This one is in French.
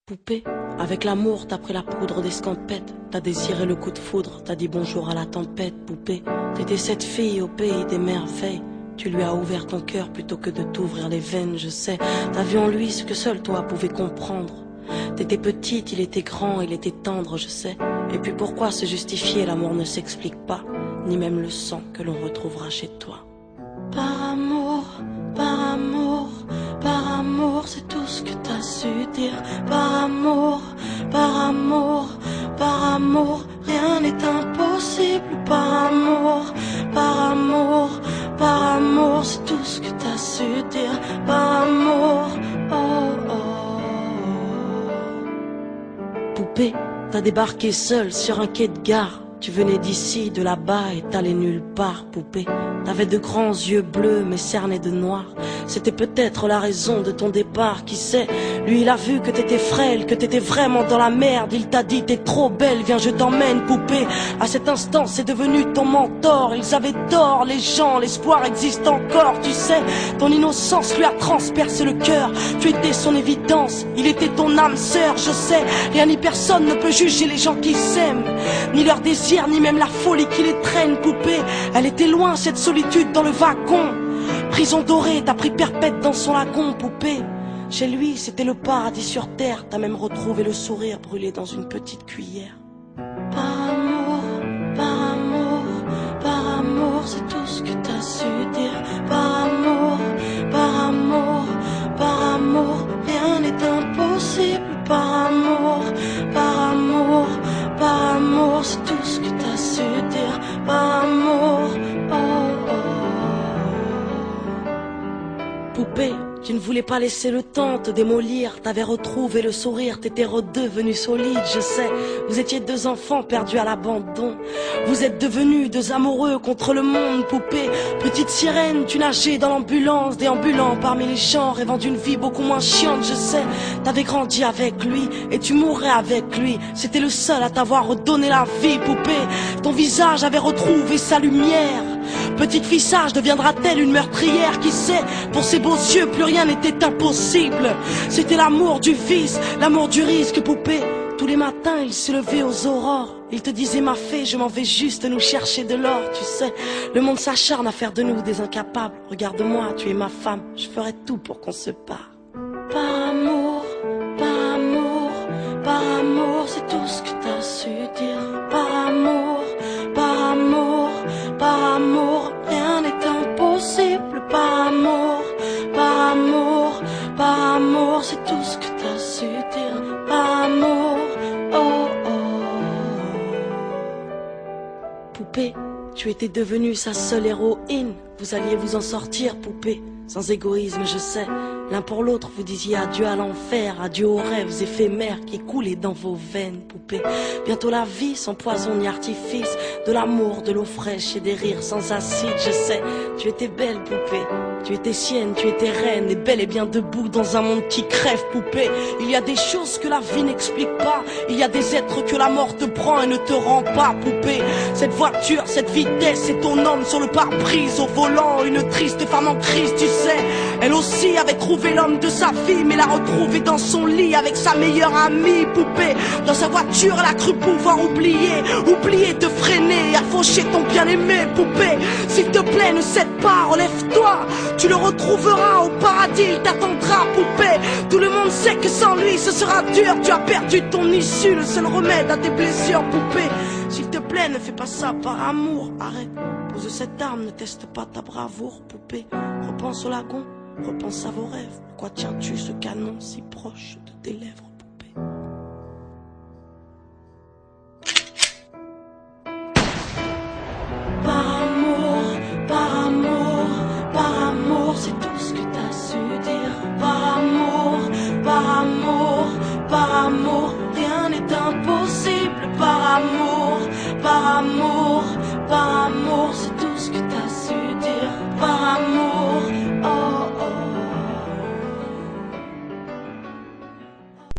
Poupée, avec l'amour t'as pris la poudre d'escampette. T'as désiré le coup de foudre, t'as dit bonjour à la tempête. Poupée, t'étais cette fille au pays des merveilles. Tu lui as ouvert ton cœur plutôt que de t'ouvrir les veines, je sais. T'as vu en lui ce que seul toi pouvais comprendre. T'étais petite, il était grand, il était tendre, je sais. Et puis pourquoi se justifier, l'amour ne s'explique pas, ni même le sang que l'on retrouvera chez toi. Par amour, par amour, par amour, c'est tout ce que t'as su dire. Par amour, par amour, par amour, rien n'est impossible. Par amour, par amour, par amour, c'est tout ce que t'as su dire. Par amour, oh oh. Poupée, t'as débarqué seule sur un quai de gare. Tu venais d'ici, de là-bas et t'allais nulle part, poupée. T'avais de grands yeux bleus mais cernés de noir. C'était peut-être la raison de ton départ, qui sait. Lui il a vu que t'étais frêle, que t'étais vraiment dans la merde. Il t'a dit t'es trop belle, viens je t'emmène, poupée. À cet instant c'est devenu ton mentor. Ils avaient tort les gens, l'espoir existe encore, tu sais. Ton innocence lui a transpercé le cœur. Tu étais son évidence, il était ton âme sœur, je sais. Rien ni personne ne peut juger les gens qui s'aiment, ni leur désir, ni même la folie qui les traîne, poupée. Elle était loin cette solitude dans le wagon. Prison dorée, t'as pris perpète dans son lagon, poupée. Chez lui, c'était le paradis sur terre. T'as même retrouvé le sourire brûlé dans une petite cuillère. Par amour, par amour, par amour, c'est tout ce que t'as su dire. Par amour, par amour, par amour, rien n'est impossible. Par amour, par amour, par amour, c'est tout ce que t'as su dire. Par amour, oh oh. Poupée, tu ne voulais pas laisser le temps te démolir. T'avais retrouvé le sourire, t'étais redevenu solide, je sais. Vous étiez deux enfants perdus à l'abandon. Vous êtes devenus deux amoureux contre le monde, poupée. Petite sirène, tu nageais dans l'ambulance, déambulant parmi les champs, rêvant d'une vie beaucoup moins chiante, je sais. T'avais grandi avec lui et tu mourrais avec lui. C'était le seul à t'avoir redonné la vie, poupée. Ton visage avait retrouvé sa lumière. Petite fille sage deviendra-t-elle une meurtrière? Qui sait, pour ses beaux yeux plus rien n'était impossible. C'était l'amour du vice, l'amour du risque, poupée. Tous les matins il se levait aux aurores. Il te disait ma fée, je m'en vais juste nous chercher de l'or. Tu sais, le monde s'acharne à faire de nous des incapables. Regarde-moi, tu es ma femme, je ferai tout pour qu'on se parle. Par amour, par amour, par amour, c'est tout ce que t'as su dire. Par amour, par amour, par amour, rien n'est impossible. Par amour, par amour, par amour, c'est tout ce que t'as su dire. Par amour, oh oh. Poupée, tu étais devenue sa seule héroïne. Vous alliez vous en sortir, poupée, sans égoïsme, je sais. L'un pour l'autre, vous disiez adieu à l'enfer, adieu aux rêves éphémères qui coulaient dans vos veines, poupée. Bientôt la vie, sans poison ni artifice, de l'amour, de l'eau fraîche et des rires sans acide, je sais. Tu étais belle, poupée, tu étais sienne, tu étais reine, et belle et bien debout dans un monde qui crève, poupée. Il y a des choses que la vie n'explique pas, il y a des êtres que la mort te prend et ne te rend pas, poupée. Cette voiture, cette vitesse, c'est ton homme sur le pare-brise, au volant, une triste femme en crise, tu sais. Elle aussi avait trouvé l'homme de sa vie, mais l'a retrouvé dans son lit avec sa meilleure amie, poupée. Dans sa voiture, elle a cru pouvoir oublier de freiner, à faucher ton bien-aimé, poupée. S'il te plaît, ne cède pas, relève-toi, tu le retrouveras au paradis, il t'attendra, poupée. Tout le monde sait que sans lui, ce sera dur, tu as perdu ton issue, le seul remède à tes blessures, poupée. S'il te plaît, ne fais pas ça par amour, arrête, pose cette arme, ne teste pas ta bravoure, poupée. Repense au lagon, repense à vos rêves. Pourquoi tiens-tu ce canon si proche de tes lèvres, poupée? Par amour, par amour, par amour, c'est tout ce que t'as su dire. Par amour, par amour, par amour, rien n'est impossible. Par amour, par amour, par amour, c'est